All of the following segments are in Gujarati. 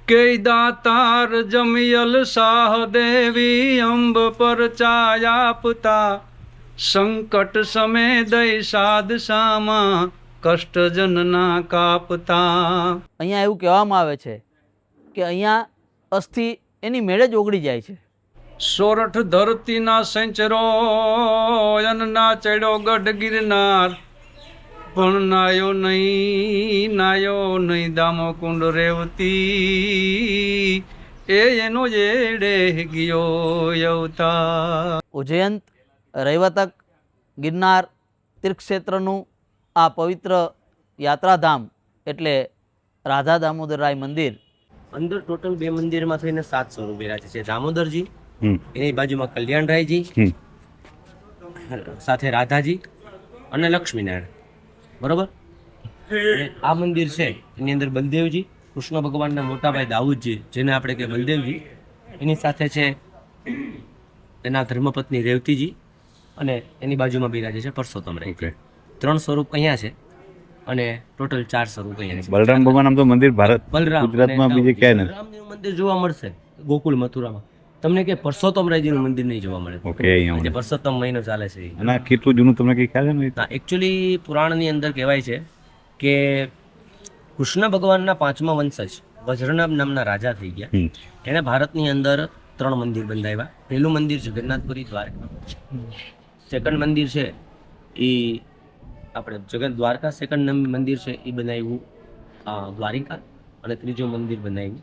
કે દાતાર જમિયલ શાહ દેવી અંબ પર ચાયાપતા સંકટ સમે દય સાધ સામા કષ્ટ જનના કાપતા। અહીંયા એવું કહેવામાં આવે છે કે અહીંયા અસ્થિ એની મેળે જ ઓગળી જાય છે। સોરઠ ધરતીના સેંચરો અન્ના ચડ્યો ગઢ ગિરનાર પણ નાયો નહીં દામો કુંડ રેવતી એ એનો એડે ગયો અવતાર। ઉજ્જૈન રૈવતક ગિરનાર તીર્થક્ષેત્રનું આ પવિત્ર યાત્રાધામ એટલે રાધા દામોદરરાય મંદિર। અંદર ટોટલ બે મંદિરમાં થઈને 7 સ્વરૂપ બિરાજે છે। દામોદરજી, એની બાજુમાં કલ્યાણરાયજી, સાથે રાધાજી અને લક્ષ્મીનારાયણ, બરોબર। આ મંદિર છે એની અંદર બલદેવજી, કૃષ્ણ ભગવાનના મોટા ભાઈ દાઉદજી, જેને આપણે કે બલદેવજી, એની સાથે છે એના ધર્મપત્ની રેવતીજી, અને એની બાજુમાં બિરાજે છે પરસોત્તમરાય। 3 સ્વરૂપ અહીંયા છે અને ટોટલ 4 સ્વરૂપ અહીંયા છે। બલરામ ભગવાન આમ તો મંદિર બલરામ ગુજરાતમાં બીજે ક્યાંય નથી। બલરામજીનું મંદિર જોવા મળશે ગોકુળ મથુરામાં, તમને કે પરસોત્તમરાયજીનું મંદિર નહીં જોવા મળે। ઓકે, અહીંયા પરસોત્તમ મહિનો ચાલે છે અને આ કેટલું જૂનું તમને કઈ ખ્યાલ છે? એકચ્યુઅલી પુરાણની અંદર કહેવાય છે કે કૃષ્ણ ભગવાનના 5મા વંશજ વજ્રનાભ નામના રાજા થઈ ગયા। એને ભારતની અંદર 3 મંદિર બંધાવ્યા। પહેલું મંદિર જગન્નાથપુરી દ્વારકા, સેકન્ડ મંદિર છે એ આપણે દ્વારકા, સેકન્ડ મંદિર છે એ બનાવ્યું દ્વારિકા, અને ત્રીજું મંદિર બનાવ્યું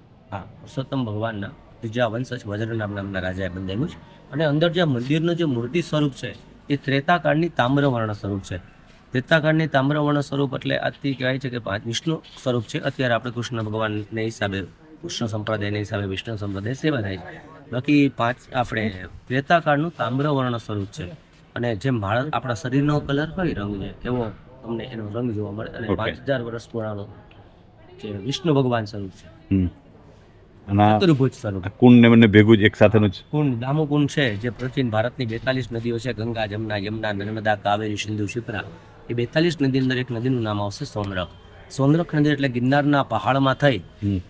પુરુષોત્તમ ભગવાનના ત્રીજા વંશજ વજ્રનાભ નામના રાજાએ બંધાવ્યું છે। અને અંદર જે મંદિરનું જે મૂર્તિ સ્વરૂપ છે એ ત્રેતાકાળની તામ્રવર્ણ સ્વરૂપ છે। ત્રેતાકાળની તામ્રવર્ણ સ્વરૂપ એટલે આજથી કહેવાય છે કે 5 વિષ્ણુ સ્વરૂપ છે। અત્યારે આપણે કૃષ્ણ ભગવાનને હિસાબે, કૃષ્ણ સંપ્રદાયને હિસાબે વિષ્ણુ સંપ્રદાય સેવા થાય છે, બાકી 5 આપણે ત્રેતાકાળનું તામ્રવર્ણ સ્વરૂપ છે। અને જેમ આપણા શરીરનો કલર હોય રંગ છે એવો તમને એનો રંગ જોવા મળે। અને 5000 વર્ષ પુરાણો જે વિષ્ણુ ભગવાન સ્વરૂપ છે, ચતુર્ભુજ સ્વરૂપ। કુંડ ને બંને ભેગું જ એક સાથેનું જ કુંડ, દામોકુંડ છે જે પ્રાચીન ભારતની 42 નદીઓ છે, ગંગા, જમના, યમુના, નર્મદા, કાવેરી, સિંધુ, શિપ્રા, એ 42 નદી અંદર એક નદીનું નામ આવશે સોનરખ। સોનરખ નદી એટલે ગિરનારના પહાડમાં થઈ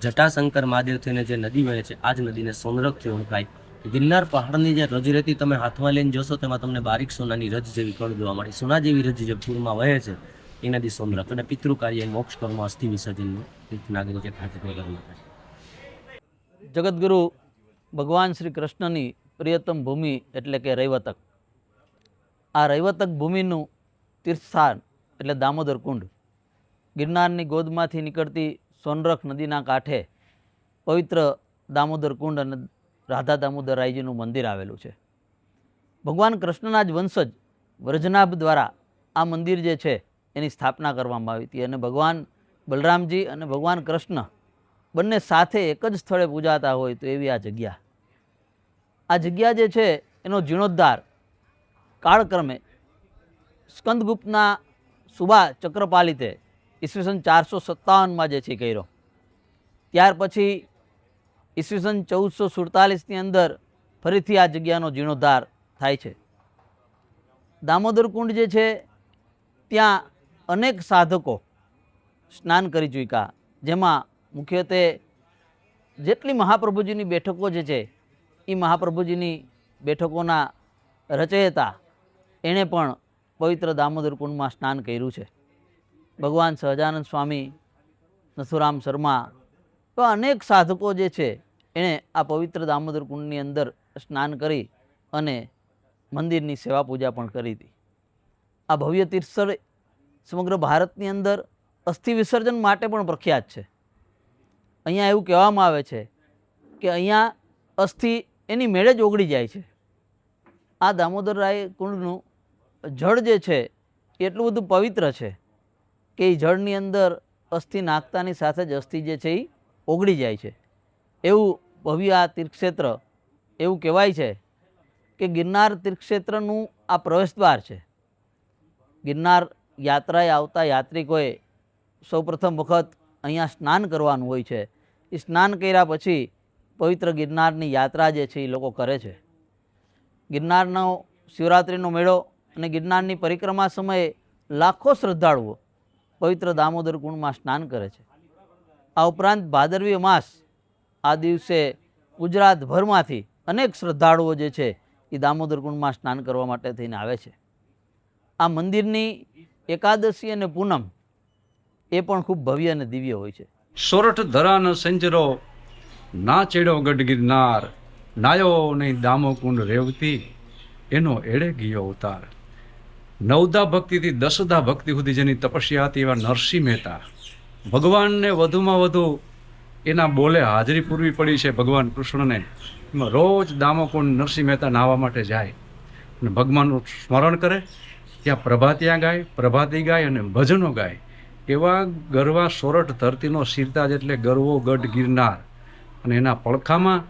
જટાશંકર મહાદેવ થઈને જે નદી વહે છે, આ જ નદીને સોનરખથી ઓળખાય। ગિરનાર પહાડની જે રજ રહેતી તમે હાથમાં લઈને જોશો તેમાં તમને બારીક સોનાની રજ જેવી કણ જોવા મળે। સોના જેવી રજ જે પૂરમાં વહે છે એ નદી સોનરખ। અને પિતૃ કાર્ય, મોક્ષ કર્મ, અસ્થિ વિસર્જનનું તીર્થનાગરી જે ખાતે કરવામાં આવે છે। જગતગુરુ ભગવાન શ્રી કૃષ્ણની પ્રિયતમ ભૂમિ એટલે કે રૈવતક, આ રૈવતક ભૂમિનું તીર્થસ્થાન એટલે દામોદર કુંડ, ગિરનારની ગોદમાંથી નીકળતી સોનરખ નદીના કાંઠે પવિત્ર દામોદર કુંડ અને રાધા દામોદરરાયજીનું મંદિર આવેલું છે। ભગવાન કૃષ્ણના જ વંશજ વ્રજનાભ દ્વારા આ મંદિર જે છે એની સ્થાપના કરવામાં આવી હતી। અને ભગવાન બલરામજી અને ભગવાન કૃષ્ણ બંને સાથે એક જ સ્થળે પૂજાતા હોય તો એવી આ જગ્યા જે છે એનો જીર્ણોદ્ધાર કાળક્રમે સ્કંદગુપ્તના સુબા ચક્રપાલિતે ઈસવીસન 457માં જે છે કર્યો। ત્યાર પછી ઈસવીસન 1447ની અંદર ફરીથી આ જગ્યાનો જીર્ણોદ્ધાર થાય છે। દામોદર કુંડ જે છે ત્યાં અનેક સાધકો સ્નાન કરી ચૂક્યા, જેમાં મુખ્યત્વે જેટલી મહાપ્રભુજીની બેઠકો જે છે એ મહાપ્રભુજીની બેઠકોના રચયિતા એણે પણ પવિત્ર દામોદર કુંડમાં સ્નાન કર્યું છે। ભગવાન સહજાનંદ સ્વામી, નથુરામ શર્મા, તો અનેક સાધકો જે છે એણે આ પવિત્ર દામોદર કુંડની અંદર સ્નાન કરી અને મંદિરની સેવા પૂજા પણ કરી હતી। આ ભવ્ય તીર્થસ્થળ સમગ્ર ભારતની અંદર અસ્થિ વિસર્જન માટે પણ પ્રખ્યાત છે। અહીંયા એવું કહેવામાં આવે છે કે અહીંયા અસ્થિ એની મેળે જ ઓગળી જાય છે। આ દામોદરરાય કુંડનું જળ જે છે એટલું બધું પવિત્ર છે કે એ જળની અંદર અસ્થિ નાખતાની સાથે જ અસ્થિ જે છે એ ઓગળી જાય છે। એવું ભવ્ય આ તીર્થક્ષેત્ર, એવું કહેવાય છે કે ગિરનાર તીર્થક્ષેત્રનું આ પ્રવેશદ્વાર છે। ગિરનાર યાત્રાએ આવતા યાત્રિકોએ સૌપ્રથમ વખત અહીંયા સ્નાન કરવાનું હોય છે। એ સ્નાન કર્યા પછી પવિત્ર ગિરનારની યાત્રા જે છે એ લોકો કરે છે। ગિરનારનો શિવરાત્રિનો મેળો અને ગિરનારની પરિક્રમા સમયે લાખો શ્રદ્ધાળુઓ પવિત્ર દામોદર કુંડમાં સ્નાન કરે છે। આ ઉપરાંત ભાદરવી માસ આ દિવસે ગુજરાતભરમાંથી અનેક શ્રદ્ધાળુઓ જે છે એ દામોદર કુંડમાં સ્નાન કરવા માટે થઈને આવે છે. આ મંદિરની એકાદશી અને પૂનમ એ પણ ખૂબ ભવ્ય અને દિવ્ય હોય છે. સોરઠ ધરાનો સંજરો ના ચડ્યો ગઢ ગિરનાર, નાયો નહીં દામોકુંડ રેવતી, એનો એડે ગયો અવતાર. નવદા ભક્તિથી દસદા ભક્તિ સુધી જેની તપસ્યા હતી એવા નરસિંહ મહેતા ભગવાનને વધુમાં વધુ એના બોલે હાજરી પૂરવી પડી છે. ભગવાન કૃષ્ણને એમાં રોજ દામોકુંડ નરસિંહ મહેતા નાહવા માટે જાય અને ભગવાનનું સ્મરણ કરે. ત્યાં પ્રભાતિયા ગાય, પ્રભાતી ગાય અને ભજનો ગાય. એવા ગરવા સોરઠ ધરતીનો સિરતાજ એટલે ગરવો ગઢ ગિરનાર. અને એના પડખામાં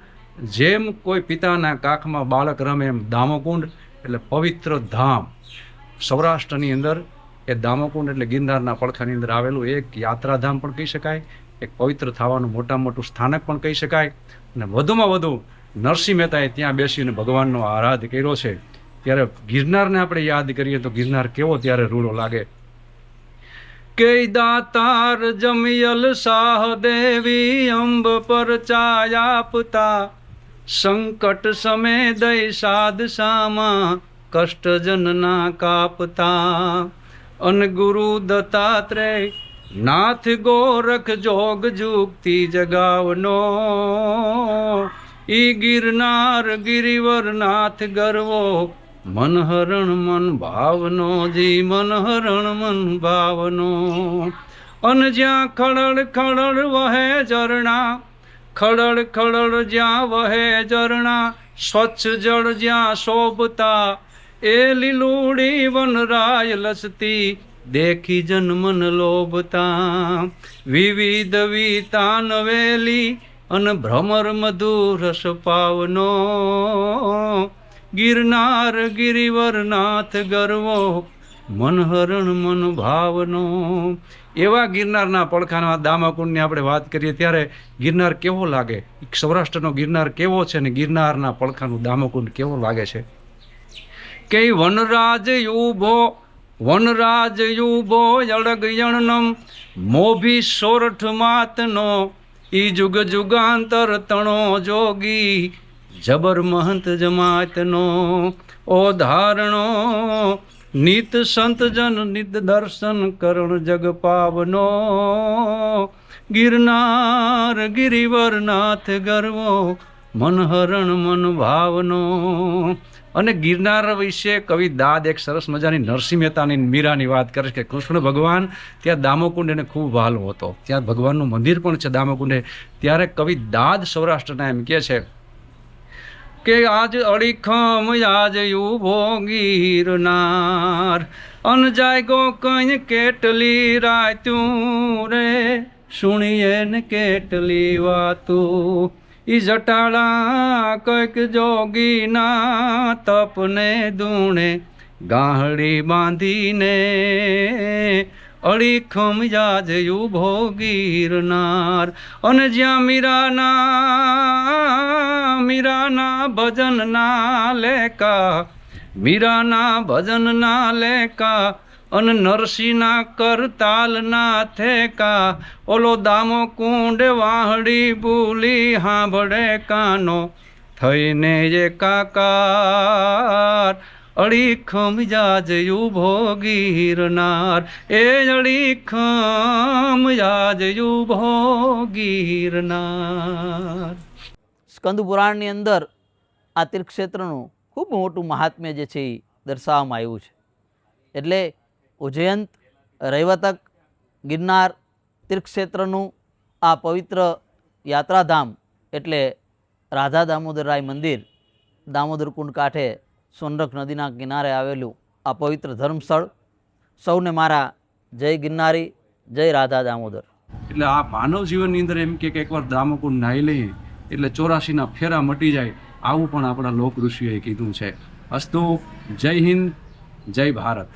જેમ કોઈ પિતાના કાખમાં બાળક રમે એમ દામોકુંડ એટલે પવિત્ર ધામ. સૌરાષ્ટ્રની અંદર એ દામોકુંડ એટલે ગિરનારના પડખાની અંદર આવેલું એક યાત્રાધામ પણ કહી શકાય, એક પવિત્ર થવાનું મોટામાં મોટું સ્થાનક પણ કહી શકાય. અને વધુમાં વધુ નરસિંહ મહેતાએ ત્યાં બેસીને ભગવાનનો આરાધ કર્યો છે. ત્યારે ગિરનારને આપણે યાદ કરીએ તો ગિરનાર કેવો ત્યારે રૂડો લાગે. કે દાતાર જમિયલ શાહ દેવી અંબ પર ચાયાપતા, સંકટ સમે દય સાધ સામા કષ્ટ જનના કાપતા. અન ગુરુ દત્તાત્રેય નાથ ગોરખ જોગ જુગતી જગાવનો, ઈ ગિરનાર ગિરિવર નાથ ગરવો મનહરણ મન ભાવનો જી મનહરણ મન ભાવનો. અન જ્યાં ખળળ ખળળ વહે ઝરણા, ખળળ ખળળ જ્યાં વહે ઝરણા, સ્વચ્છ જળ જ્યાં શોભતા, એ લીલુડી વનરાય લસતી દેખી જન મન લોભતા. વિવિધ વિતા નવેલી અન ભ્રમર મધુર રસ પાવનો, ગિરનાર ગિરિવર નાથ ગરવો મનહરણ મન ભાવનો. એવા ગિરનારના પડખાના દામોકુંડની આપણે વાત કરીએ ત્યારે ગિરનાર કેવો લાગે, સૌરાષ્ટ્રનો ગિરનાર કેવો છે અને ગિરનારના પડખાનું દામોકુંડ કેવો લાગે છે. કે વનરાજ યુભો અડગ યણનમ મોભી સોરઠ માતનો, ઈ જુગ જુગાંતર તણો જોગી જબર મહંત જમાતનો. ઓ ધારણો નિત સંત જન નિત દર્શન કરણ જગ પાવનો, ગિરનાર ગિરિવર નાથ ગરવો મનહરણ મન ભાવનો. અને ગિરનાર વિશે કવિ દાદ એક સરસ મજાની નરસિંહ મહેતાની મીરાની વાત કરે છે કે કૃષ્ણ ભગવાન ત્યાં દામોકુંડ એને ખૂબ વહાલો હતો. ત્યાં ભગવાનનું મંદિર પણ છે દામોકુંડે. ત્યારે કવિ દાદ સૌરાષ્ટ્રના એમ કહે છે કે આજ અડીખમ આજ યુભો ગિરનાર, અન જાયગો કઈ કેટલી રાત્યું રે, સુણીએ ને કેટલી વાતું. ઈ જટાળા કઈક જોગીના તપને દૂણે ગાહડી બાંધીને, અડીખમ યાજ યુભો ગિરનાર. અને જ્યાં મીરાના ભજનના લેકા, મીરાના ભજનના લેકા, અન નરસિંહના કરતાલના થેકા, ઓલો દામોકુંડ વાહડી ભૂલી હાંભળે કાનો થઈને એકાકાર. અડીખમ યાજ યુભો ગિરનાર, એ અડીખમ યાજ યુભો ગિરનાર. સ્કંદ પુરાણની અંદર આ તીર્થક્ષેત્રનું ખૂબ મોટું મહાત્મ્ય જે છે એ દર્શાવવામાં આવ્યું છે. એટલે ઉજ્જયંત, રૈવતક, ગિરનાર તીર્થક્ષેત્રનું આ પવિત્ર યાત્રાધામ એટલે રાધા દામોદરરાય મંદિર, દામોદર કુંડ કાંઠે સોનરખ નદીના કિનારે આવેલું આ પવિત્ર ધર્મસ્થળ. સૌને મારા જય ગિરનારી, જય રાધા દામોદર. એટલે આ માનવ જીવનની અંદર એમ કે એકવાર દામોકુંડ નાહી લઈએ એટલે 84ના ફેરા મટી જાય, આવું પણ આપણા લોક ઋષિઓએ કીધું છે. અસ્તુ. જય હિન્દ, જય ભારત.